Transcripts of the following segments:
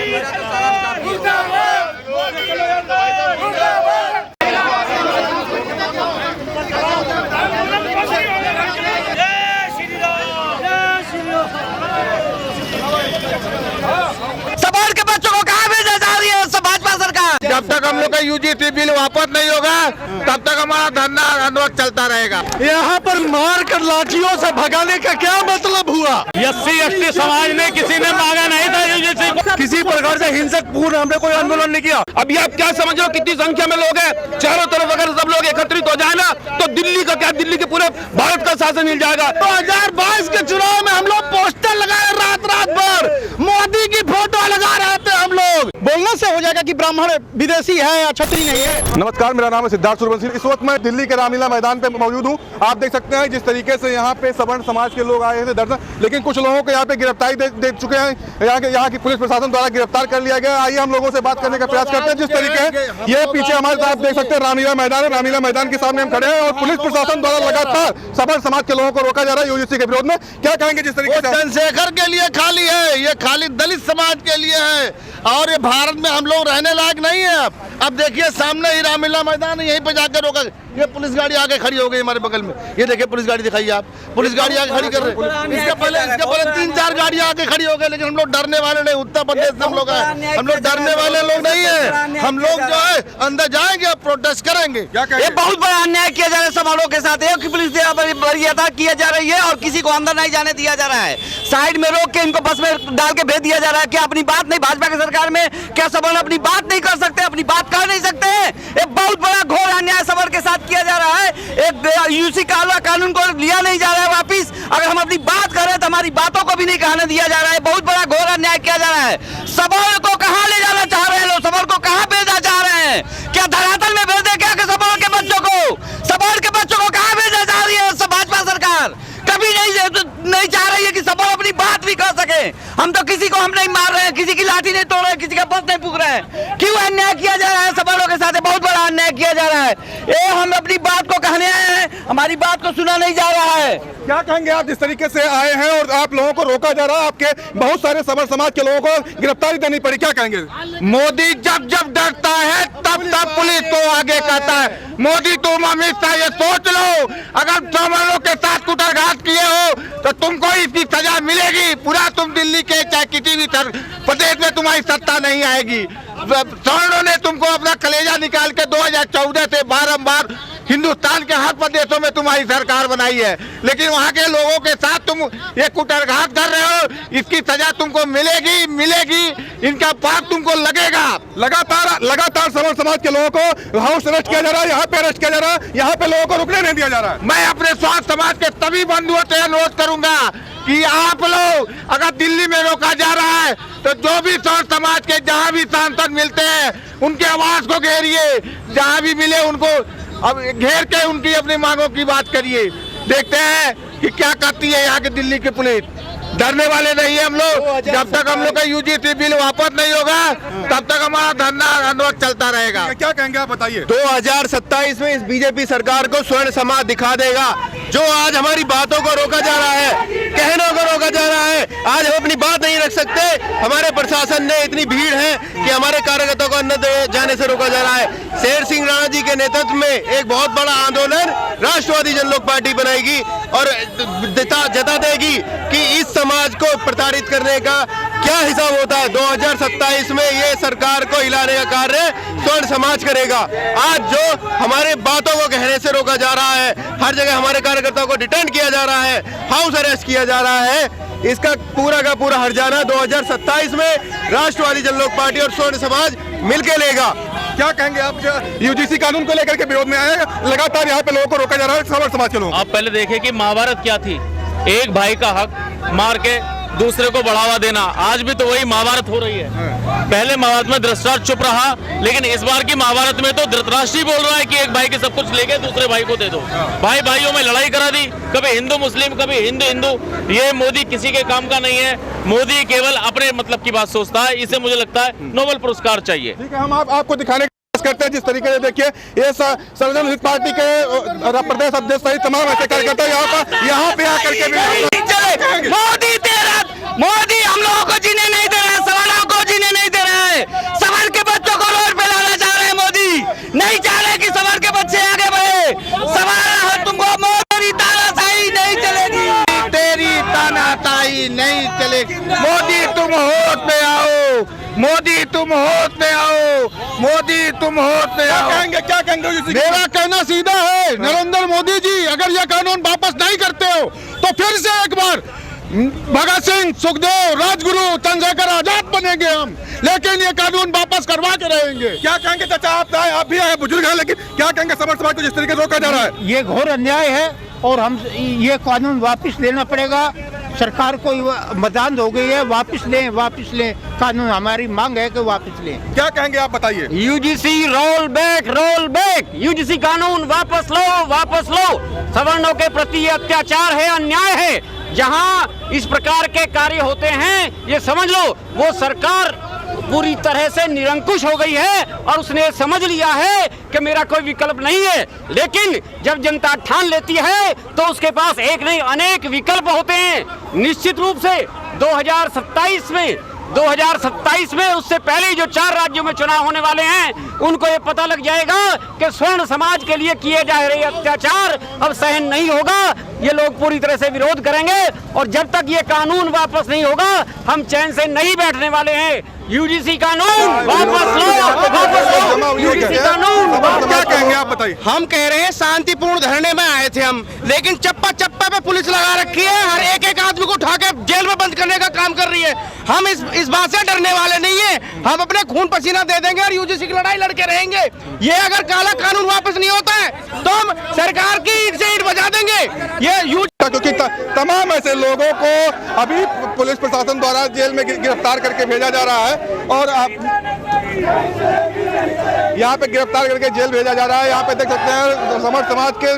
सवाल के बच्चों को कहाँ भेजा जा रही है भाजपा सरकार? जब तक हम लोग का यूजीसी बिल वापस नहीं होगा तब तक हमारा धरना आंदोलन चलता रहेगा। यहाँ पर मार कर लाठियों से भगाने का क्या मतलब हुआ? SC/ST समाज ने किसी ने मांगा नहीं था यूजीसी, किसी प्रकार से हिंसक पूर्ण हमने कोई आंदोलन नहीं किया। अभी आप क्या समझ रहे हो कितनी संख्या में लोग हैं? चारों तरफ अगर सब लोग एकत्रित हो जाए ना तो दिल्ली का क्या, दिल्ली के पूरे भारत का शासन मिल जाएगा। 2022 के चुनाव में हम लोग पोस्टर लगाए रात भर, मोदी की फोटो लगा रहे थे हम लोग। बोलने से हो जाएगा कि ब्राह्मण विदेशी है या छतरी नहीं है। नमस्कार, मेरा नाम है सिद्धार्थ सूर्यवंशी। इस वक्त मैं दिल्ली के रामलीला मैदान पे मौजूद हूँ। आप देख सकते हैं जिस तरीके से यहाँ पे सवर्ण समाज के लोग आए थे दर्शन, लेकिन कुछ लोगों को यहाँ पे गिरफ्तारी दे चुके हैं। यहाँ की पुलिस प्रशासन द्वारा गिरफ्तार कर लिया गया। आइए हम लोगों से बात करने का प्रयास करते हैं। जिस तरीके ये पीछे हमारे साथ देख सकते हैं रामलीला मैदान है, रामलीला मैदान के सामने हम खड़े हैं और पुलिस प्रशासन द्वारा लगातार सवर्ण समाज के लोगों को रोका जा रहा है यूजीसी के विरोध में। क्या कहेंगे? जिस तरीके से चंद्रशेखर के लिए खाली है, ये खाली दलित समाज के लिए है और ये भारत में हम लोग रहने लायक नहीं है। अब देखिए सामने ही रामलीला मैदान है, यहीं पे जाकर रोका। ये पुलिस गाड़ी आगे खड़ी हो गई हमारे बगल में, ये देखिए पुलिस गाड़ी दिखाइए आप, पुलिस गाड़ी आगे खड़ी कर रहे हैं। इसके पहले 3-4 गाड़ियां आगे खड़ी हो गई, लेकिन हम लोग डरने वाले नहीं। उत्तर प्रदेश से हम लोग हैं, हम लोग डरने वाले लोग नहीं है। हम लोग जो है अंदर जाएंगे, प्रोटेस्ट करेंगे। ये बहुत बड़ा अन्याय किया जा रहा है समारोह के साथ। एक पुलिस वरीयता किया जा रही है और किसी को अंदर नहीं जाने दिया जा रहा है। साइड में रोक के इनको बस में डाल के भेज दिया जा रहा है। क्या अपनी बात नहीं, भाजपा की सरकार में क्या सवर्ण अपनी बात नहीं कर सकते, अपनी बात कर नहीं सकते? एक बहुत बड़ा घोर अन्याय सवर्ण के साथ किया जा रहा है। एक यूसी कानून को लिया नहीं जा रहा है वापिस। अगर हम अपनी बात करें तो हमारी बातों को भी नहीं कहने दिया जा रहा है। बहुत बड़ा घोर अन्याय किया जा रहा है। सवर्ण को कहाँ ले जाना चाह रहे हैं लोग? सवर्ण को कहाँ भेजना चाह रहे हैं? क्या धरातल में भेज दे क्या सवर्ण के बच्चों को? सवर्ण के बच्चों को कहाँ भेजना चाह रही है भाजपा सरकार? कभी नहीं चाह रही है कि सब अपनी बात भी कर सके। हम तो किसी को हम नहीं मार रहे हैं, किसी की लाठी नहीं तोड़ रहे हैं, किसी का बस नहीं फूक रहे हैं। क्यों अन्याय किया जा रहा है सवालों के साथ? बहुत बड़ा अन्याय किया जा रहा है। ये हम अपनी बात को कहने आए हैं, हमारी बात को सुना नहीं जा रहा है। क्या कहेंगे आप? जिस तरीके से आए हैं और आप लोगों को रोका जा रहा है, आपके बहुत सारे सवर्ण समाज के लोगों को गिरफ्तारी देनी पड़ी, क्या कहेंगे? मोदी जब जब डरता है तब तब पुलिस को आगे कहता है। मोदी तुम हमेशा ये सोच लो, अगर सवर्णों के साथ कुटाघात किए हो तो तुमको इसकी सजा मिलेगी। पूरा तुम दिल्ली के चाहे किसी भी प्रदेश में तुम्हारी सत्ता नहीं आएगी। सवर्णों ने तुमको अपना कलेजा निकाल के 2014 से बारंबार हिंदुस्तान के हर प्रदेशों में तुम्हारी सरकार बनाई है, लेकिन वहाँ के लोगों के साथ तुम ये कुटाघात कर रहे हो। इसकी सजा तुमको मिलेगी। इनका पाप तुमको लगेगा। लगातार सवर्ण समाज के लोगों को हाउस अरेस्ट किया जा रहा है, यहाँ पे अरेस्ट किया जा रहा है, यहाँ पे लोगों को रुकने नहीं दिया जा रहा है। मैं अपने स्वास्थ्य समाज के सभी बंधुओं से अनुरोध करूंगा कि आप लोग अगर दिल्ली में रोका जा रहा है तो जो भी सवर्ण समाज के जहाँ भी सांसद मिलते हैं उनके आवाज को घेरिए, जहाँ भी मिले उनको अब घेर के उनकी अपनी मांगों की बात करिए। देखते हैं कि क्या करती है यहाँ की दिल्ली की पुलिस। डरने वाले नहीं है हम लोग। जब तक हम लोग का यूजीसी बिल वापस नहीं होगा तब तक हमारा धरना आंदोलन चलता रहेगा। क्या कहेंगे आप? बताइए। 2027 में इस बीजेपी सरकार को स्वर्ण समाज दिखा देगा। जो आज हमारी बातों को रोका जा रहा है, कहनों को रोका जा रहा है, आज हम अपनी बात नहीं रख सकते। हमारे प्रशासन ने इतनी भीड़ है कि हमारे कार्यकर्ताओं को अन्न जाने से रोका जा रहा है। शेर सिंह राणा जी के नेतृत्व में एक बहुत बड़ा आंदोलन राष्ट्रवादी जन लोक पार्टी बनाएगी और जता देगी कि इस समाज को प्रताड़ित करने का क्या हिसाब होता है। 2027 में ये सरकार को हिलाने का कार्य स्वर्ण समाज करेगा। आज जो हमारे बातों को कहने से रोका जा रहा है, हर जगह हमारे कार्यकर्ताओं को डिटेन किया जा रहा है, हाउस अरेस्ट किया जा रहा है, इसका पूरा का पूरा हर्जाना 2027 में राष्ट्रवादी जन लोक पार्टी और स्वर्ण समाज मिलकर लेगा। क्या कहेंगे आप? यूजीसी कानून को लेकर के विरोध में आए, लगातार यहाँ पे लोगों को रोका जा रहा है सवर्ण समाज के लोग। आप पहले देखें कि महाभारत क्या थी, एक भाई का हक मार के दूसरे को बढ़ावा देना। आज भी तो वही महाभारत हो रही है। पहले महाभारत में धृतराष्ट्र चुप रहा, लेकिन इस बार की महाभारत में तो धृतराष्ट्र ही बोल रहा है कि एक भाई के सब कुछ लेके दूसरे भाई को दे दो। भाई भाइयों में लड़ाई करा दी, कभी हिंदू मुस्लिम, कभी हिंदू। ये मोदी किसी के काम का नहीं है। मोदी केवल अपने मतलब की बात सोचता है। इसे मुझे लगता है नोबेल पुरस्कार चाहिए। ठीक है, हम आपको दिखाने करते हैं। जिस तरीके से देखिए ये सर्वजन हित पार्टी के प्रदेश अध्यक्ष सहित तमाम ऐसे कार्यकर्ता यहाँ पे आकर के मोदी हम लोगों को जीने नहीं दे रहे, सवर्णों को जीने नहीं दे आओ, मोदी तुम होश में आओ, मोदी तुम होश में आओ। क्या कहेंगे मेरा कहना सीधा है, नरेंद्र मोदी जी अगर ये कानून वापस नहीं करते हो तो फिर से एक बार भगत सिंह, सुखदेव, राजगुरु, चंद्रशेखर आजाद बनेंगे हम, लेकिन ये कानून वापस करवा के रहेंगे। क्या कहेंगे चाचा, आप भी आए बुजुर्ग हैं, लेकिन क्या कहेंगे समर समाज को जिस तरीके से रोका जा रहा है? ये घोर अन्याय है और हम ये कानून वापस लेना पड़ेगा। सरकार को मतदान हो गई है, वापस लें कानून, हमारी मांग है कि वापस लें। क्या कहेंगे आप बताइए? यूजीसी रोल बैक, यूजीसी कानून वापस लो। सवर्णों के प्रति ये अत्याचार है, अन्याय है। जहां इस प्रकार के कार्य होते हैं, ये समझ लो वो सरकार पूरी तरह से निरंकुश हो गई है और उसने समझ लिया है कि मेरा कोई विकल्प नहीं है। लेकिन जब जनता ठान लेती है तो उसके पास एक नहीं अनेक विकल्प होते हैं। निश्चित रूप से 2027 में उससे पहले जो 4 राज्यों में चुनाव होने वाले हैं, उनको ये पता लग जाएगा कि स्वर्ण समाज के लिए किए जा रहे अत्याचार अब सहन नहीं होगा। ये लोग पूरी तरह से विरोध करेंगे और जब तक ये कानून वापस नहीं होगा हम चैन से नहीं बैठने वाले हैं। यूजीसी कानून वापस लो, यूजीसी कानून। क्या कहेंगे आप बताइए? हम कह रहे हैं शांतिपूर्ण धरने में आए थे हम, लेकिन चप्पा पे पुलिस लगा रखी है, हर एक आदमी को उठा के जेल में बंद करने का काम कर रही है। हम इस बात से डरने वाले नहीं है, हम अपने खून पसीना दे देंगे और यूजीसी की लड़ाई लड़के रहेंगे। ये अगर काला कानून वापस नहीं होता है तो हम सरकार की ईंट से ईंट बजा देंगे। ये क्योंकि तमाम ऐसे लोगों को अभी पुलिस प्रशासन द्वारा जेल में गिरफ्तार करके भेजा जा रहा है और आप यहाँ पे गिरफ्तार करके जेल भेजा जा रहा है। यहाँ पे देख सकते हैं समर समाज के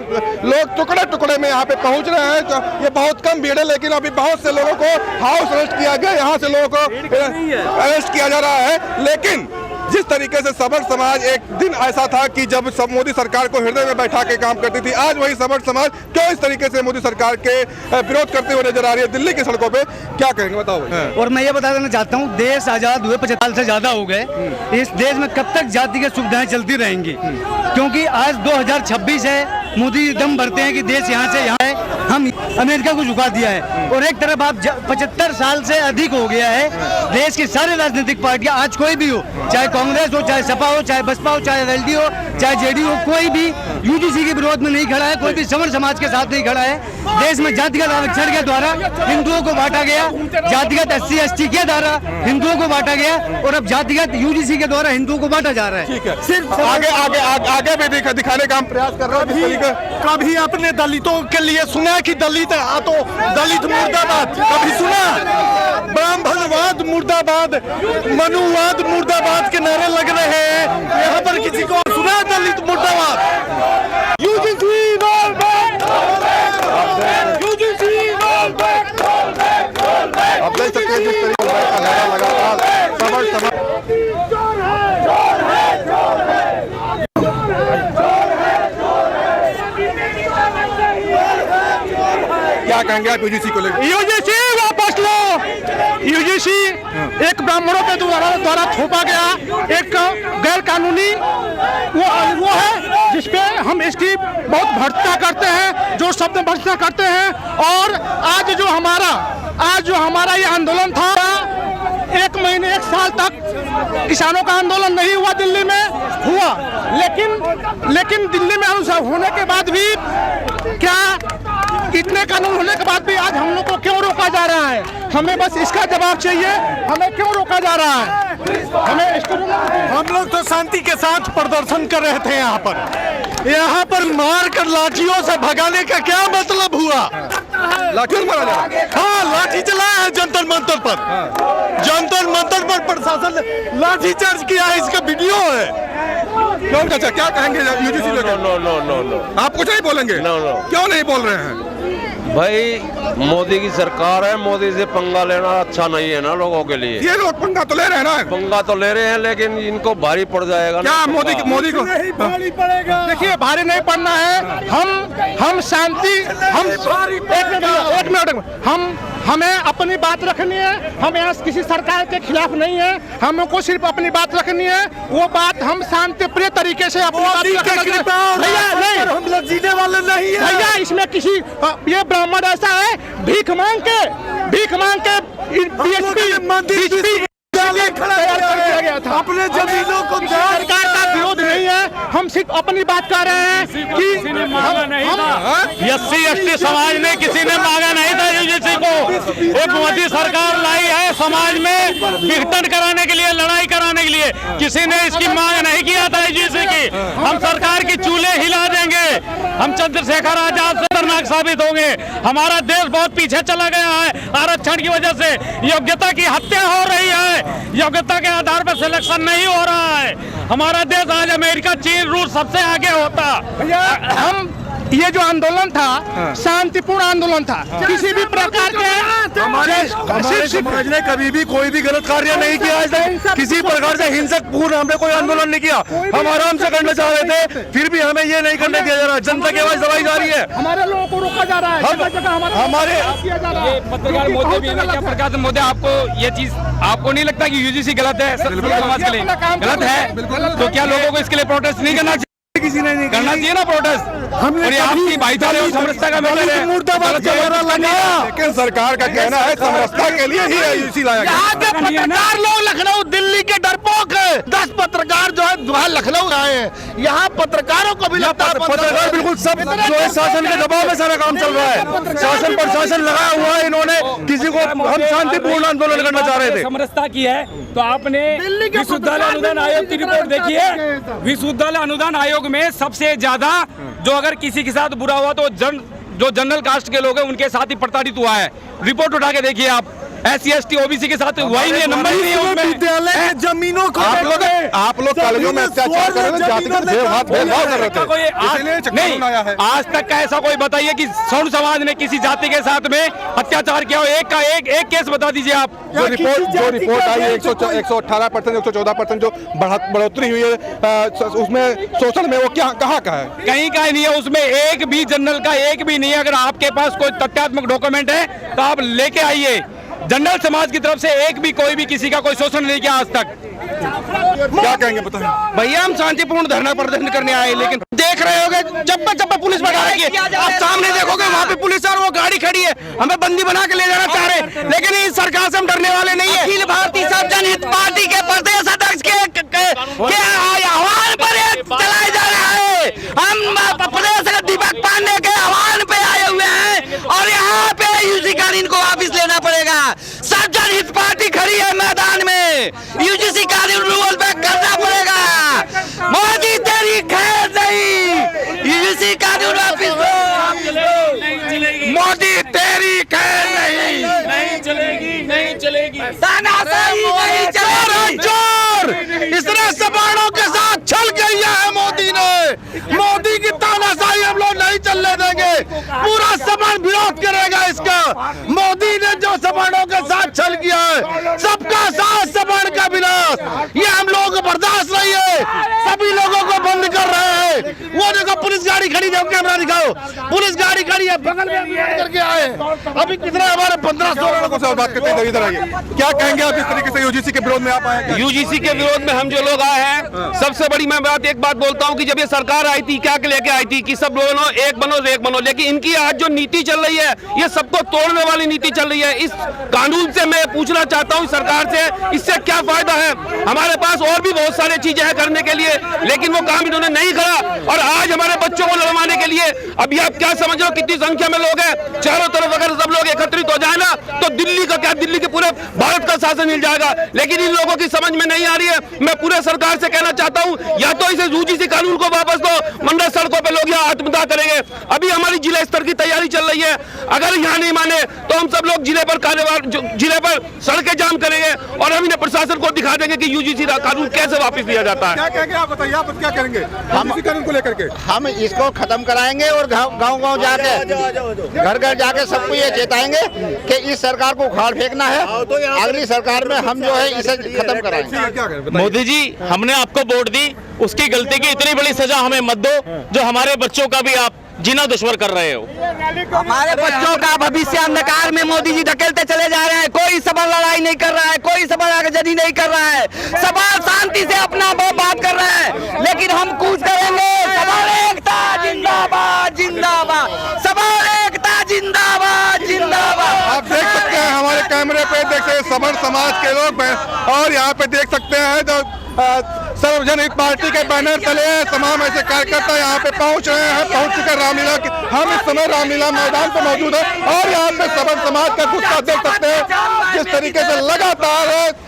लोग टुकड़े में यहाँ पे पहुँच रहे हैं। तो ये बहुत कम भीड़ है, लेकिन अभी बहुत से लोगों को हाउस अरेस्ट किया गया, यहाँ से लोगों को अरेस्ट किया जा रहा है। लेकिन जिस तरीके से समर समाज एक दिन ऐसा था कि जब मोदी सरकार को हृदय में बैठा के काम करती थी, आज वही समर समाज क्यों इस तरीके से मोदी सरकार के विरोध करते हुए नजर आ रही है दिल्ली की सड़कों पे? क्या कहेंगे बताओ भाई? और मैं ये बता देना चाहता हूँ, देश आजाद हुए 50 साल से ज्यादा हो गए। इस देश में कब तक जाति की सुविधाएं चलती रहेंगी? क्योंकि आज 2026 है, मोदी दम भरते हैं कि देश यहाँ से यहाँ है, हम अमेरिका को झुका दिया है। और एक तरफ आप 75 साल से अधिक हो गया है, देश की सारी राजनीतिक पार्टियां, आज कोई भी हो, चाहे कांग्रेस हो, चाहे सपा हो, चाहे बसपा हो, चाहे एलडी हो, चाहे जेडीयू हो, कोई भी यूजीसी के विरोध में नहीं खड़ा है, कोई भी समर समाज के साथ नहीं खड़ा है। देश में जातिगत आरक्षण के द्वारा हिंदुओं को बांटा गया, जातिगत SC ST के द्वारा हिंदुओं को बांटा गया और अब जातिगत यूजीसी के द्वारा हिंदुओं को बांटा जा रहा है। ठीक है, सिर्फ आगे भी दिखाने का हम प्रयास कर रहे हैं। कभी अपने दलितों के लिए सुना कि दलित मुर्दाबाद? कभी सुना? ब्राह्मणवाद मुर्दाबाद, मनुवाद मुर्दाबाद के नारे लग रहे हैं। यहाँ पर किसी को सुना दलित मुर्दाबाद? UGC roll back, UGC roll back. आप देख सकते हैं जिस तरीके से लगातार समर समाज क्या कहेंगे आप यूजीसी को लेकर? यूजीसी वापस लो। यूजीसी एक ब्राह्मणों के द्वारा थोपा गया एक गैर कानूनी वो है जिसपे हम इसकी बहुत भर्त्सना करते हैं, जो शब्द भर्त्सना करते हैं। और आज जो हमारा ये आंदोलन था, 1 महीने 1 साल तक किसानों का आंदोलन नहीं हुआ, दिल्ली में हुआ, लेकिन दिल्ली में होने के बाद भी क्या इतने कानून होने के बाद भी आज हम लोग को क्यों रोका जा रहा है? हमें बस इसका जवाब चाहिए, हमें क्यों रोका जा रहा है? हम लोग तो शांति के साथ प्रदर्शन कर रहे थे। यहाँ पर मार कर लाठियों से भगाने का क्या मतलब हुआ? लाठी मारा जा रहा है? हाँ, लाठी चलाया है जंतर मंतर पर। जंतर मंतर पर प्रशासन ने लाठी चार्ज किया है, इसका वीडियो है। क्यों चाचा, क्या कहेंगे यूजीसी लेकर? नो। आप कुछ नहीं बोलेंगे? क्यों नहीं बोल रहे हैं? भाई मोदी की सरकार है, मोदी से पंगा लेना अच्छा नहीं है ना लोगों के लिए। ये लोग पंगा तो ले रहे हैं ना? पंगा तो ले रहे हैं, लेकिन इनको भारी पड़ जाएगा क्या ना। मोदी को भारी पड़ेगा। देखिए, भारी नहीं पड़ना है। हम शांति, हम एक मिनट हमें अपनी बात रखनी है। हम यहाँ किसी सरकार के खिलाफ नहीं है, हमको सिर्फ अपनी बात रखनी है। वो बात हम शांति प्रिय तरीके से अपनी बात नहीं, हम लोग जीने वाले नहीं है भैया। इसमें किसी ये ब्राह्मण ऐसा है, भीख मांग के अपने जमीनों को सरकार का विरोध नहीं है, हम सिर्फ अपनी बात कर रहे हैं कि मांगा नहीं था। एससी एसटी समाज ने किसी ने मांगा नहीं था यूजीसी को। एक मोदी सरकार लाई है समाज में विघटन कराने के लिए, लड़ाई कराने के लिए। किसी ने इसकी मांग नहीं किया था यूजीसी की। हम सरकार की चूल्हे हिला देंगे, हम चंद्रशेखर आजाद से खतरनाक साबित होंगे। हमारा देश बहुत पीछे चला गया है आरक्षण की वजह से। योग्यता की हत्या हो रही है, योग्यता के आधार पर सिलेक्शन नहीं हो रहा है। हमारा देश आज अमेरिका, चीन, रूस सबसे आगे होता। हम ये जो आंदोलन था शांतिपूर्ण आंदोलन था, किसी भी प्रकार के हमारे समाज ने कभी भी कोई भी गलत कार्य नहीं किया है, किसी प्रकार से हिंसक पूर्ण हमने कोई आंदोलन नहीं किया। हम आराम से करना चाह रहे थे, फिर भी हमें ये नहीं करने दिया जा रहा। जनता की आवाज दबाई जा रही है, हमारे लोगों को रोका जा रहा है। हमारे पत्रकार मोदी भी क्या प्रकाश मोदी, आपको ये चीज आपको नहीं लगता कि यूजीसी गलत है समाज के लिए गलत है? तो क्या लोगों को इसके लिए प्रोटेस्ट नहीं करना चाहिए? किसी ने नहीं करना चाहिए ना प्रोटेस्ट। और ये आपकी भाईचारे और समरसता का मैटर है। लेकिन सरकार का कहना है समरसता के लिए ही यूजीसी लाया गया। यहाँ के पत्रकार लोग लखनऊ दिल्ली के डरपोक है। 10 पत्रकार जो है वहाँ लखनऊ आए हैं। यहाँ पत्रकारों को भी लगता है पत्रकार बिल्कुल सब जो है शासन के दबाव में सारा काम चल रहा है। शासन प्रशासन लगाया हुआ है, इन्होंने किसी को हम शांतिपूर्ण आंदोलन करना चाह रहे थे। समरसता की है तो आपने विश्वविद्यालय अनुदान आयोग की रिपोर्ट देखी है। विश्वविद्यालय अनुदान आयोग में सबसे ज्यादा जो अगर किसी के साथ बुरा हुआ तो जो जनरल कास्ट के लोग हैं उनके साथ ही प्रताड़ित हुआ है। रिपोर्ट उठा के देखिए आप। SC ST OBC के साथ वही नहीं, नंबर ही नहीं है उसमें। विद्यालय की जमीनों को आप लोग कॉलेजों में अत्याचार कर रहे थे, जातिगत भेदभाव कर रहे थे। नहीं, आज तक का ऐसा कोई बताइए कि सौर समाज ने किसी जाति के साथ में अत्याचार किया हो? एक केस बता दीजिए आप। जो रिपोर्ट आई 118%, 114% जो बढ़ोतरी हुई है उसमें शोषण में, वो क्या कहाँ का है? कहीं का नहीं है उसमें। एक भी जनरल का एक भी नहीं है। अगर आपके पास कोई तथ्यात्मक डॉक्यूमेंट है तो आप लेके आइए। जनरल समाज की तरफ से एक भी कोई भी किसी का कोई शोषण नहीं किया आज तक। क्या कहेंगे बताएं? भैया हम शांतिपूर्ण धरना प्रदर्शन करने आए, लेकिन देख रहे होगे चप्पा पुलिस बढ़ा रही है। आप सामने देखोगे वहाँ पे पुलिस और वो गाड़ी खड़ी है, हमें बंदी बना के ले जाना चाह रहे हैं। लेकिन इस सरकार से हम डरने वाले नहीं है। अखिल भारतीय सब जनहित पार्टी के प्रदेश अध्यक्ष के आह्वान पर चलाया जा रहा है। हम प्रदेश दीपक पांडे के आह्वान पे आए हुए हैं और यहाँ पे यूजीसी कानून को वापिस लेना पड़ेगा। सब जनहित पार्टी खड़ी है मैदान में, यूजीसी कानून रोल बैक करना पड़ेगा। मोदी तेरी खैर नहीं, यूजीसी कानून वापिस दो। मोदी तेरी खैर नहीं चलेगी। तानाशाही नहीं चलेगी। चोर इतने सबाणों के साथ छल किया है मोदी ने। मोदी की तानाशाही हम लोग नहीं चलने देंगे। पूरा सबाण विरोध करेगा इसका। मोदी ने जो सबाणों के साथ छल किया है, सबका साथ सबाण का विनाश, ये हम लोग बर्दाश्त नहीं है। सभी लोगों को बंद कर रहे हैं। वो देखो पुलिस गाड़ी खड़ी है, कैमरा दिखाओ, पुलिस गाड़ी खड़ी है, बगल में बंद करके आए। अभी कितने हमारे 15-16 लोगों से बात करते हैं, इधर आइए। क्या कहेंगे आप इस तरीके से यूजीसी के विरोध में आप आए? यूजीसी के विरोध में हम जो लोग आए हैं, सबसे बड़ी मैं एक बात बोलता हूं कि जब ये सरकार आई थी क्या लेके आई थी कि सब लोगों एक बनो, लेकिन इनकी आज जो नीति चल रही है ये सबको तोड़ने वाली नीति चल रही है। इस कानून से मैं पूछना चाहता हूं सरकार से, इससे क्या फायदा है? हमारे पास और भी बहुत सारी चीजें हैं करने के लिए, लेकिन वो काम इन्होंने नहीं करा। और आज हमारे बच्चों को लड़वाने के लिए अभी आप क्या समझ रहे हो कितनी संख्या में लोग हैं? चारों तरफ अगर सब लोग एकत्रित हो जाए ना तो दिल्ली का क्या, दिल्ली के पूरे भारत का शासन मिल जाएगा। लेकिन इन लोगों की समझ में नहीं आ रही है। मैं पूरे सरकार से कहना चाहता हूं, या तो इसे यूजीसी कानून को वापस दो, मंडल सड़कों पे लोग यहाँ आत्मदाह करेंगे। अभी हमारी जिला स्तर की तैयारी चल रही है। अगर यहाँ नहीं माने तो हम सब लोग जिले पर सड़कें जाम करेंगे और हम इन्हें प्रशासन को दिखा देंगे कि यूजीसी कानून कैसे वापस लिया जाता है। क्या कहेंगे आप बताइए, आप क्या करेंगे यूजीसी कानून को लेकर के? हम इसको खत्म कराएंगे और गांव जाके घर घर जाके सबको ये चेताएंगे कि इस सरकार को उखाड़ फेंकना है। अगली सरकार में हम जो है इसे खत्म कराएंगे। मोदी जी, हमने आपको वोट दी, उसकी गलती की इतनी बड़ी सजा हमें मत दो जो हमारे बच्चों का भी आप जीना दुश्वार कर रहे हो। हमारे बच्चों का भविष्य अंधकार में मोदी जी धकेलते चले जा रहे हैं। कोई सबल लड़ाई नहीं कर रहा है, कोई सबल आगजनी नहीं कर रहा है। सबल शांति से अपना बात कर रहे हैं, लेकिन हम कूच करेंगे। सबल एकता जिंदाबाद जिंदाबाद, सबल एकता जिंदाबाद जिंदाबाद। आप देख सकते हैं हमारे कैमरे पे, देख सकते हैं सबल समाज के लोग और यहाँ पे देख सकते हैं जो सार्वजनिक पार्टी के बैनर तले तमाम ऐसे कार्यकर्ता यहाँ पे पहुंच रहे हैं, पहुंच चुके रामलीला की। हम इस समय रामलीला मैदान पे मौजूद है और यहाँ पे सबल समाज का गुस्सा देख सकते हैं जिस तरीके से लगातार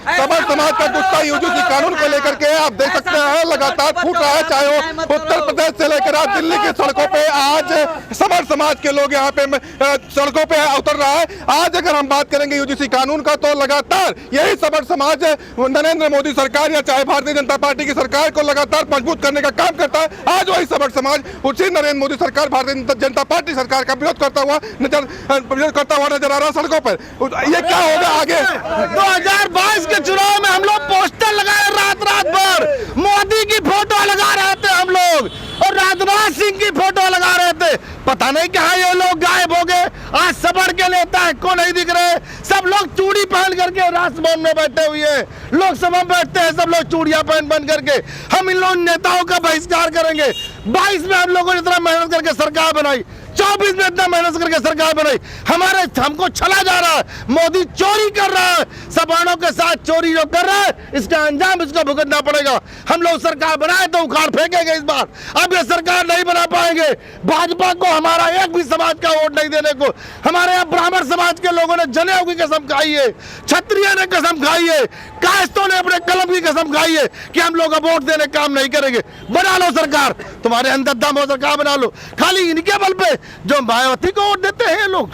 सबल समाज का गुस्सा यूजीसी कानून को लेकर के आप देख सकते हैं लगातार फूट रहा है। चाहे वो उत्तर प्रदेश से लेकर आज दिल्ली की सड़कों पे आज सबल समाज के लोग यहाँ पे सड़कों पे उतर रहा है। आज अगर हम बात करेंगे यूजीसी कानून का तो लगातार यही सबल समाज नरेंद्र मोदी सरकार या चाहे भारतीय जनता पार्टी की सरकार को लगातार मजबूत करने का काम करता है। आज वही सबल समाज उसी नरेंद्र मोदी सरकार भारतीय जनता पार्टी सरकार का विरोध करता हुआ नजर आ रहा है सड़कों पर। ये क्या होगा आगे? 2022 के चुनाव में हम लोग पोस्टर लगाए रात भर, मोदी की फोटो लगा रहे थे हम लोग और राजनाथ सिंह की फोटो लगा रहे थे। पता नहीं कहाँ ये लोग गायब हो गए। आज सबड़ के नेता है को नहीं दिख रहे, सब लोग चूड़ी पहन करके राजभवन में बैठे हुए हैं, लोकसभा में बैठते हैं सब लोग चूड़ियां पहन करके। हम इन लोग नेताओं का बहिष्कार करेंगे। 22 में हम लोगों ने इतना मेहनत करके सरकार बनाई, 24 में इतना मेहनत करके सरकार बनाई, हमको छला जा रहा है। मोदी चोरी कर रहा है, सवर्णों के साथ चोरी जो कर रहा है इसका अंजाम इसको भुगतना पड़ेगा। हम लोग सरकार बनाए तो उखाड़ फेंकेंगे इस बार। अब ये सरकार नहीं बना पाएंगे। भाजपा को हमारा एक भी समाज का वोट नहीं देने को। हमारे यहाँ ब्राह्मण समाज के लोगों ने जनेऊ की कसम खाई है, क्षत्रिय ने कसम खाई है, कायस्थों ने अपने कलम की कसम खाई है कि हम लोग वोट देने काम नहीं करेंगे। बना लो सरकार, तुम्हारे अंदर दम हो सरकार बना लो। खाली इनके बल पे जो मायावती को वोट देते हैं लोग,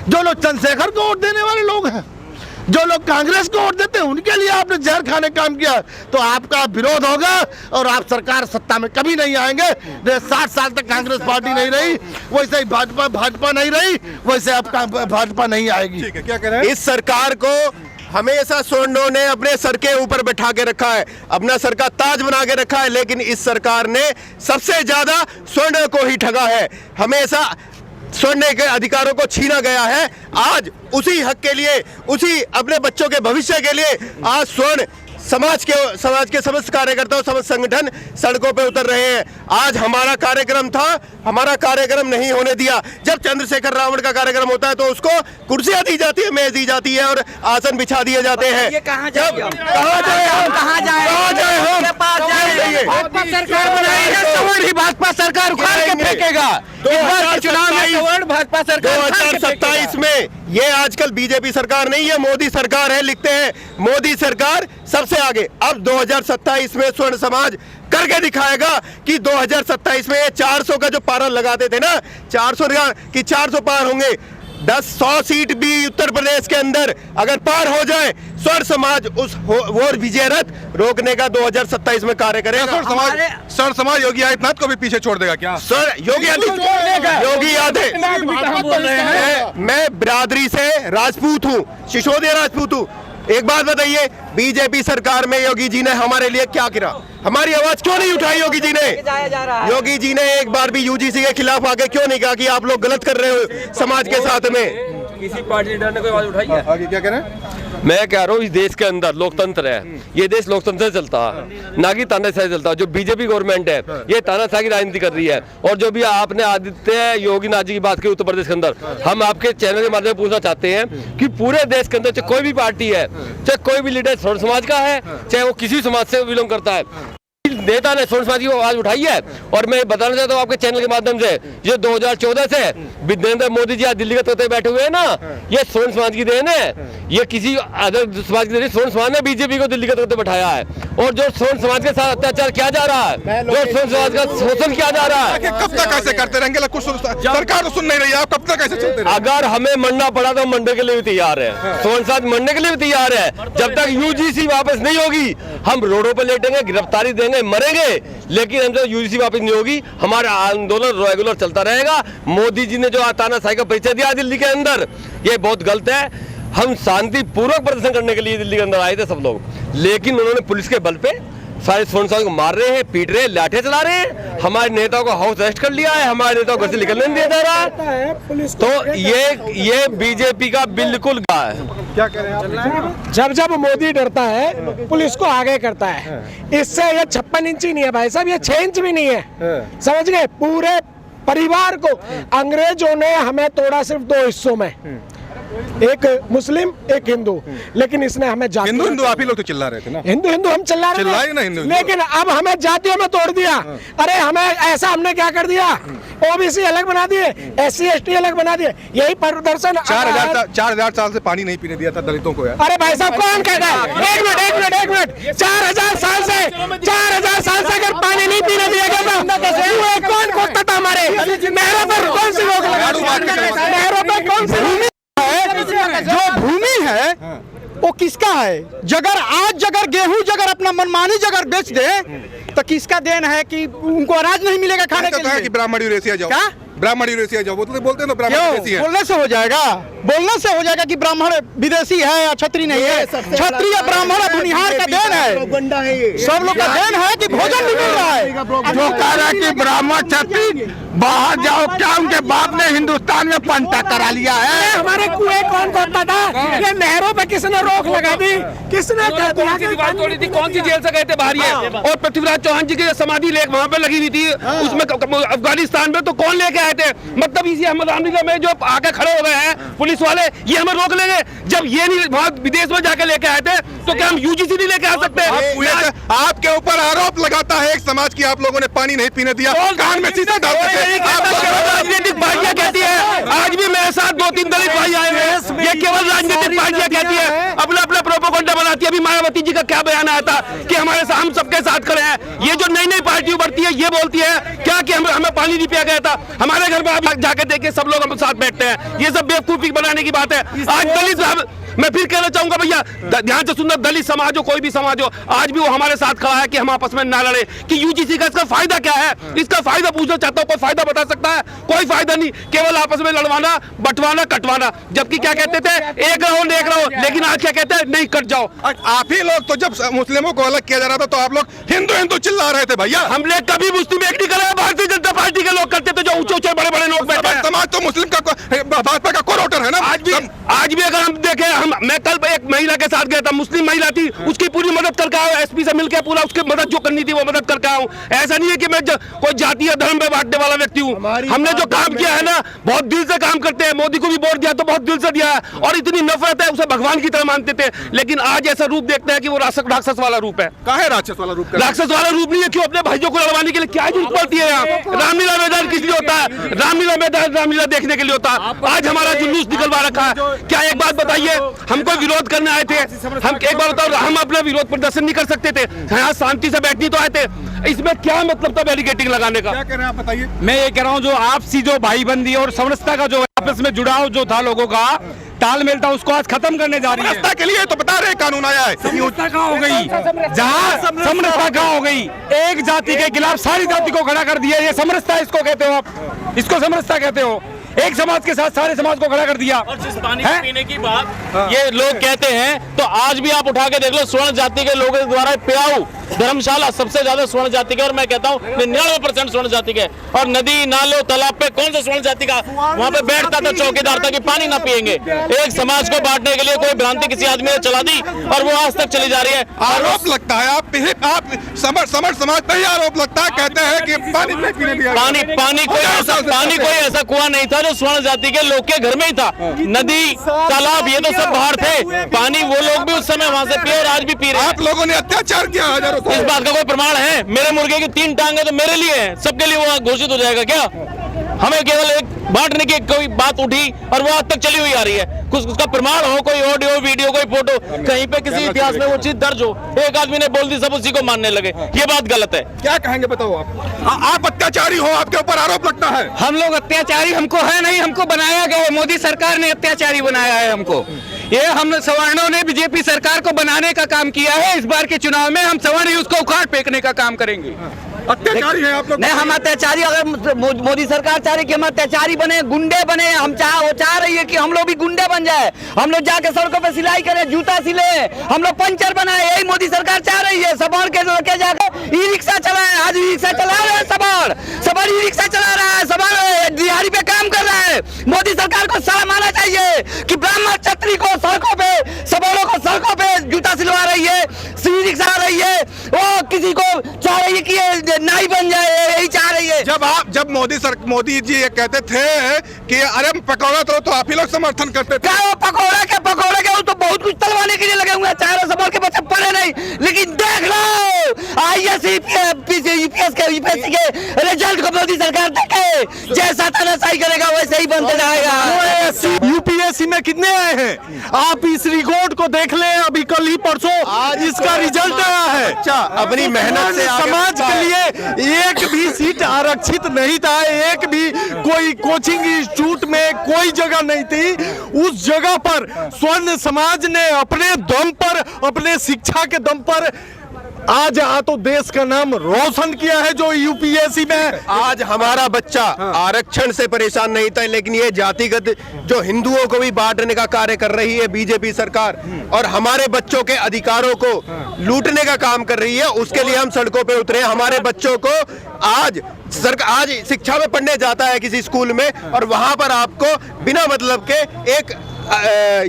जो लोग चंद्रशेखर को वोट देने वाले लोग हैं, जो लोग कांग्रेस को वोट देते हैं, उनके लिए आपने जहर खाने काम किया तो आपका विरोध होगा और आप सरकार सत्ता में कभी नहीं आएंगे। 60 साल तक कांग्रेस पार्टी नहीं रही, वैसे ही भाजपा नहीं रही, वैसे अब भाजपा नहीं आएगी। क्या कह रहे हैं? इस सरकार को हमेशा स्वर्णों ने अपने सर के ऊपर बैठा के रखा है, अपना सर का ताज बना के रखा है, लेकिन इस सरकार ने सबसे ज्यादा स्वर्ण को ही ठगा है। हमेशा स्वर्ण के अधिकारों को छीना गया है। आज उसी हक के लिए, उसी अपने बच्चों के भविष्य के लिए आज स्वर्ण समाज के समस्त कार्यकर्ता, समस्त संगठन सड़कों पे उतर रहे हैं। आज हमारा कार्यक्रम था, हमारा कार्यक्रम नहीं होने दिया। जब चंद्रशेखर रावण का कार्यक्रम होता है तो उसको कुर्सियां दी जाती है, मेज दी जाती है और आसन बिछा दिए जाते हैं। ये कहाँ जाए हम? कहाँ जाए हम? भाजपा सरकार उखाड़ के फेंकेगा। 2027 में ये आजकल बीजेपी सरकार नहीं है, मोदी सरकार है। लिखते हैं मोदी सरकार सबसे आगे। अब 2027 में स्वर्ण समाज करके दिखाएगा कि 2027 में ये 400 का जो पारा लगाते थे ना, 400 पार होंगे। 100 सीट भी उत्तर प्रदेश के अंदर अगर पार हो जाए, स्वर्ण समाज उस वो विजय रथ रोकने का 2027 में कार्य करेगा। स्वर्ण समाज योगी आदित्यनाथ को भी पीछे छोड़ देगा क्या? सर योगी मैं बिरादरी से राजपूत हूँ, सिसोदिया राजपूत हूँ। एक बात बताइए, बीजेपी सरकार में योगी जी ने हमारे लिए क्या किया? हमारी आवाज क्यों नहीं उठाई योगी जी ने? योगी जी ने एक बार भी यूजीसी के खिलाफ आके क्यों नहीं कहा कि आप लोग गलत कर रहे हो समाज के साथ में? किसी पार्टी लीडर ने कोई आवाज उठाई है? आगे क्या कह रहे हैं? मैं कह रहा हूँ इस देश के अंदर लोकतंत्र है, ये देश लोकतंत्र से चलता है, ना कि तानाशाही चलता है। जो बीजेपी गवर्नमेंट है ये तानाशाही की राजनीति कर रही है। और जो भी आपने आदित्य योगीनाथ जी की बात की उत्तर प्रदेश के अंदर, हम आपके चैनल के माध्यम से पूछना चाहते हैं कि पूरे देश के अंदर चाहे कोई भी पार्टी है, चाहे कोई भी लीडर स्वर्ण समाज का है, चाहे वो किसी समाज से बिलोंग करता है, नेता ने स्वर्ण समाज की आवाज उठाई है। और मैं बताना चाहता हूँ आपके चैनल के माध्यम से, ये 2014 से नरेंद्र मोदी जी आज दिल्ली के तोते बैठे हुए हैं ना, ये स्वर्ण समाज की देन है, ये किसी अदर समाज की देन। स्वर्ण समाज ने बीजेपी को दिल्ली के तोते बैठाया है। और जो स्वर्ण समाज के साथ अत्याचार किया जा रहा है, जो स्वर्ण समाज का शोषण किया जा रहा है, कब तक ऐसे करते रहेंगे? सरकार तो सुन नहीं रही है, कब तक ऐसे चलते रहेंगे? अगर हमें मरना पड़ा तो मरने के लिए भी तैयार है, स्वर्ण समाज मरने के लिए भी तैयार है। जब तक यूजीसी वापस नहीं होगी हम रोडों पर लेटेंगे, गिरफ्तारी देंगे, मरेंगे, लेकिन हमसे यूजीसी वापस नहीं होगी। हमारा आंदोलन रेगुलर चलता रहेगा। मोदी जी ने जो तानाशाही का परिचय दिया दिल्ली के अंदर, ये बहुत गलत है। हम शांतिपूर्वक प्रदर्शन करने के लिए दिल्ली के अंदर आए थे सब लोग, लेकिन उन्होंने पुलिस के बल पे सारे स्वर्ण समाज को मार रहे हैं, पीट रहे हैं, लाठियां चला रहे हैं। हमारे नेताओं को हाउस अरेस्ट कर लिया है, हमारे नेताओं को घर से निकलने नहीं दिया जा रहा है। तो ये बीजेपी का बिल्कुल है। क्या कह रहे हैं? जब मोदी डरता है पुलिस को आगे करता है। इससे ये 56 इंची नहीं है भाई साहब, ये 6 इंच भी नहीं है। समझ गए? पूरे परिवार को अंग्रेजों ने हमें तोड़ा सिर्फ 2 हिस्सों में। एक मुस्लिम एक हिंदू, लेकिन इसने हमें हिंदू हिंदू आप ही लोग तो चिल्ला रहे थे ना, हिंदू हिंदू हम चिल्ला रहे चिल्लाए ना हिंदू हिंदू। लेकिन अब हमें जातियों में तोड़ दिया। अरे हमें ऐसा हमने क्या कर दिया, ओबीसी अलग बना दिए, SC ST अलग बना दिए। यही प्रदर्शन 4,000 साल से पानी नहीं पीने दिया था दलितों को यार। अरे भाई साहब कौन कहता है, एक मिनट 4,000 साल से अगर पानी नहीं पीने दिया गया तो कौन खोदता था हमारे नहरों पर, कौन सी रोक लगा, नहरों पर कौन सी जो भूमि है वो किसका है? जगर गेहूं जगर अपना मनमानी जगर बेच दे तो किसका देन है कि उनको अनाज नहीं मिलेगा खाने के लिए? कि ब्राह्मण यूरेशिया जाओ, क्या ब्राह्मण यूरेशिया जाओ, बोलते हैं ना ब्राह्मण विदेशी है। बोलने से हो जाएगा कि ब्राह्मण विदेशी है या क्षत्रिय नहीं है। क्षत्रिय ब्राह्मण भुनिहार का देन है, सब लोग का देन है कि भोजन भी मिल रहा है। जो कह रहा है कि ब्राह्मण क्षत्रिय बाहर जाओ, क्या उनके बाप ने हिंदुस्तान में पंटा करा लिया है? हमारे कुएं कौन खोदता था? ये नहरों पे किसने रोक लगा दी? किसने कह दिया कि दीवार तोड़ी थी? कौन सी जेल से गए थे बाहर ये? और पृथ्वीराज चौहान जी की समाधि लेक वहाँ पे लगी हुई थी, उसमें अफगानिस्तान में तो कौन लेके आए थे? मतलब इसी अहमद रामलीला में जो आके खड़े हो गए हैं पुलिस वाले, ये हमें रोक लेंगे? जब ये नहीं वहाँ विदेश में जाके लेके आए थे तो क्या हम UGC नहीं लेके आ सकते? आपके ऊपर आरोप लगाता है एक समाज की, आप लोगों ने पानी नहीं पीने दिया, कान में शीशा डालते थे। राजनीतिक पार्टियां कहती है, आज भी मेरे साथ 2-3 दलित भाई आए हैं, ये केवल राजनीतिक पार्टियां कहती है, अपना अपना प्रोपोगंडा बनाती है। अभी मायावती जी का क्या बयान आया था कि हमारे साथ हम सबके साथ खड़े हैं। ये जो नई नई पार्टी उभरती है ये बोलती है क्या कि हमें पानी नहीं पिया गया था? हमारे घर में आप जाके देखिए, सब लोग हम साथ बैठते हैं। ये सब बेवकूफी बनाने की बात है। आज दलित, मैं फिर कहना चाहूंगा भैया ध्यान से सुनना, दलित समाज हो कोई भी समाज हो, आज भी वो हमारे साथ खड़ा है कि हम आपस में ना लड़े। कि UGC का इसका फायदा क्या है? इसका फायदा पूछना चाहता हूँ, कोई फायदा बता सकता है? कोई फायदा नहीं, केवल आपस में लड़वाना, बंटवाना, कटवाना। जबकि क्या कहते थे, एक रहो, लेकिन आज क्या कहते हैं, नहीं कट जाओ। आप ही लोग तो जब मुस्लिमों को अलग किया जा रहा था तो आप लोग हिंदू हिंदू चिल्ला रहे थे भैया। हमने कभी मुस्लिम एक नहीं करा, भारतीय जनता पार्टी के लोग करते थे, जो ऊंचे ऊंचे बड़े बड़े लोग बैठे हैं। समाज तो मुस्लिम का भाजपा का कोर वोटर है ना। आज भी अगर हम देखें, मैं कल एक महिला के साथ गया था, मुस्लिम महिला थी, उसकी पूरी मदद करके आया, SP से मिलकर पूरा उसकी मदद जो करनी थी वो मदद करके आया हूं। ऐसा नहीं है कि मैं कोई जाति या धर्म पे बांटने वाला व्यक्ति हूं। हमने जो काम किया है ना, बहुत दिल से काम करते हैं। मोदी को भी वोट दिया तो बहुत दिल से दिया है, और इतनी नफरत है, उसे भगवान की तरह मानते थे। लेकिन आज ऐसा रूप देखते हैं कि वो राक्षस वाला रूप है। कहाँ है राक्षस वाला रूप? राक्षस वाला रूप नहीं है। क्यों अपने भाइयों को लड़वाने के लिए क्या जरूरत पड़ती है? यहाँ रामलीला मैदान किस लिए होता है? रामलीला मैदान रामलीला देखने के लिए होता है। आज हमारा जुलूस निकलवा रखा है। क्या एक बात बताइए, हमको विरोध करने आए थे, हम एक बार बताओ, हम अपना विरोध प्रदर्शन नहीं कर सकते थे? यहाँ शांति से बैठनी तो आए थे, इसमें क्या मतलब था बैरिकेडिंग लगाने का? क्या कह रहे हैं आप बताइए। मैं ये कह रहा हूँ, जो आपसी जो भाईबंदी और समरसता का जो आपस में जुड़ाव जो था, लोगों का तालमेल था, उसको आज खत्म करने जा रही है। समरसता के लिए तो बता रहे कानून आया है। समरसता कहाँ हो गई? जहाँ समरसता कहाँ हो गई? एक जाति के खिलाफ सारी जाति को खड़ा कर दिया, ये समरसता इसको कहते हो आप? इसको समरसता कहते हो? एक समाज के साथ सारे समाज को खड़ा कर दिया। और जिस पानी पीने की बात ये लोग कहते हैं, तो आज भी आप उठा के देख लो, स्वर्ण जाति के लोगों द्वारा प्याऊ धर्मशाला सबसे ज्यादा स्वर्ण जाति के, और मैं कहता हूँ 99% स्वर्ण जाति के। और नदी नालों तालाब पे कौन सा स्वर्ण जाति का वहाँ पे बैठता था, चौकीदार था कि पानी ना पिएंगे। एक समाज को बांटने के लिए कोई भ्रांति किसी आदमी ने चला दी और वो आज तक चली जा रही है। आरोप लगता है आप समर समाज पर ही आरोप लगता है, कहते हैं कि पानी नहीं पीने दिया। पानी कोई ऐसा कुआं नहीं था जो स्वर्ण जाति के लोग के घर में ही था। नदी तालाब ये तो सब बाहर थे, पानी वो लोग भी उस समय वहाँ से पिए और आज भी पी रहे हैं। आप लोगों ने अत्याचार किया हजारों। इस बात का कोई प्रमाण है? मेरे मुर्गे की 3 टांगे तो मेरे लिए हैं, सबके लिए वो घोषित हो जाएगा क्या? हमें केवल एक बांटने की कोई बात उठी और वो आज तक चली हुई आ रही है। कुछ उसका प्रमाण हो, कोई ऑडियो वीडियो कोई फोटो, कहीं पे किसी इतिहास में वो चीज दर्ज हो, एक आदमी ने बोल दी सब उसी को मानने लगे, ये बात गलत है। क्या कहेंगे बताओ आप अत्याचारी हो, आपके ऊपर आरोप लगता है। हम लोग अत्याचारी हमको है नहीं, हमको बनाया गया है, मोदी सरकार ने अत्याचारी बनाया है हमको। ये हम सवर्णों ने बीजेपी सरकार को बनाने का काम किया है। इस बार के चुनाव में हम सवर्ण उसको उखाड़ फेंकने का काम करेंगे। अत्याचारी है आप लोग? नहीं, हम अत्याचारी, अगर मोदी सरकार चाह रही कि हम अत्याचारी बने, गुंडे बने, वो चाह रही है कि हम लोग भी गुंडे बन जाए, हम लोग जाके सड़कों पे सिलाई करें, जूता सिले, हम लोग पंचर बनाए, यही मोदी सरकार चाह रही है। सबड़ के लड़के जाकर ई रिक्शा चलाए, आज ई रिक्शा चला रहे हैं, सबड़ ई रिक्शा चला रहा है, सबड़ दिहाड़ी पे काम कर रहा है। मोदी सरकार को शर्म आना चाहिए कि ब्राह्मण क्षत्रिय को सड़कों पे, सबड़ों को सड़कों पे जूता सिलवा रही है, ई रिक्शा रही है, वो किसी को चाह रही है कि नाई बन जाए, यही चाह रही है। जब मोदी जी ये कहते थे कि अरे पकौड़ा तो आप ही लोग समर्थन करते थे। क्या वो पकौड़ा के वो तो बहुत कुछ तलवाने के लिए लगे हुए हैं, चारों संभाल के बच्चे पढ़े नहीं, लेकिन देख लो IAS UPSC के रिजल्ट को मोदी सरकार देखे, जैसा तानाशाही करेगा वैसे ही बनते जाएगा। यूपीएससी में कितने आए हैं आप इस रिकॉर्ड को देख लें, अभी कल ही परसों आज इसका रिजल्ट आया है। अच्छा, अपनी मेहनत से समाज के लिए एक भी सीट आरक्षित नहीं था, एक भी कोई कोचिंग इंस्टीट्यूट में कोई जगह नहीं थी। उस जगह पर स्वर्ण समाज ने अपने दम पर, अपने शिक्षा के दम पर आज तो देश का नाम रोशन किया है। जो यूपीएससी में आज हमारा बच्चा आरक्षण से परेशान नहीं था, लेकिन ये जातिगत जो हिंदुओं को भी बांटने का कार्य कर रही है बीजेपी सरकार और हमारे बच्चों के अधिकारों को लूटने का काम कर रही है, उसके लिए हम सड़कों पे उतरे। हमारे बच्चों को आज शिक्षा में पढ़ने जाता है किसी स्कूल में और वहां पर आपको बिना मतलब के एक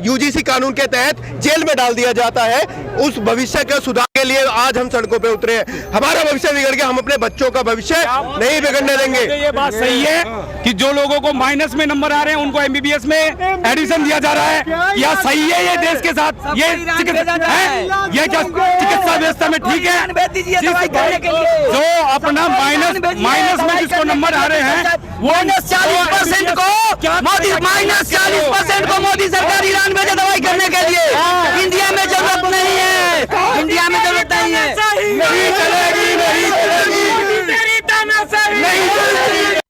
यूजीसी कानून के तहत जेल में डाल दिया जाता है। उस भविष्य के सुधार के लिए आज हम सड़कों पे उतरे हैं। हमारा भविष्य बिगड़ गया, हम अपने बच्चों का भविष्य नहीं बिगड़ने देंगे। ये बात सही है कि जो लोगों को माइनस में नंबर आ रहे हैं उनको एमबीबीएस में एडिशन दिया जा रहा है, या सही है? ये देश के साथ ये क्या चिकित्सा व्यवस्था में ठीक है? जो अपना माइनस में जिसको नंबर आ रहे हैं वो -40% को मोदी सरकार ईरान भेजे दवाई करने के लिए। इंडिया में जरूरत नहीं है, इंडिया में जरूरत नहीं है। नहीं चलेगी, नहीं चलेगी, नहीं चलेगी।